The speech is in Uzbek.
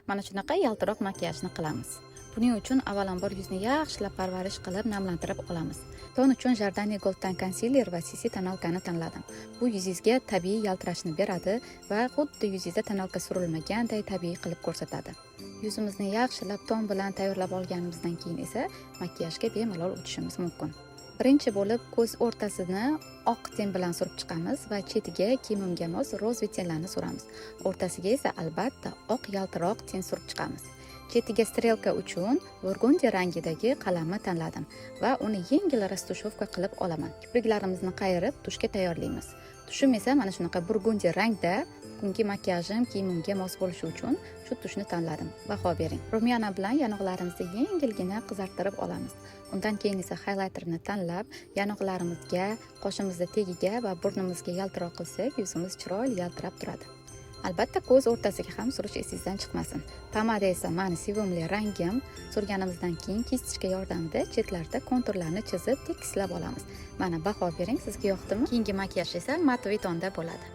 Mana shunaqa yaltiroq makiyajni qilamiz. Buning uchun avvalambor yuzni yaxshilab parvarish qilib namlantirib olamiz. Ton uchun Jardani Gold'dan konsiler va CC tonalkani tanladim. Bu yuzingizga tabiiy yaltirashni beradi va xuddi yuzingizda tonalka surilmaganday tabiiy qilib ko'rsatadi. Yuzimizni yaxshilab ton bilan tayyorlab olganimizdan keyin esa makiyajga bemalol o'tishimiz mumkin. Birinchi bo'lib ko'z o'rtasini oq ten bilan surib chiqamiz va chetiga kiyimimga mos roz tenlarni suramiz. O'rtasiga esa albatta oq yaltiroq ten surib chiqamiz. Chetiga strelka uchun burgundiya rangidagi qalamni tanladim va uni yengil rastushevka qilib olaman. Kipriklarimizni qayirib tushga tayyorlaymiz. Tushim esa mana shunaqa burgundiya rangda. Bugungi makiyajim kiyimimga mos bo'lishi uchun shu tushni tanladim. Baho bering. Rumyana bilan yanoqlarimizni yengilgina qizartirib olamiz. Undan keyin esa highlighterni tanlab, yanoqlarimizga, qoshimizning tegiga va burnimizga yaltiroq qilsak, yuzimiz chiroyli yaltirab turadi. Albatta ko'z o'rtasiga ham surish esingizdan chiqmasin. Pomada esa meni sevimli rangim. Surganimizdan keyin kistichka yordamida chetlarida konturlarni chizib tekislab olamiz. Mana baho bering, sizga yoqdimi? Keyingi makiyaj esa mat tonda bo'ladi.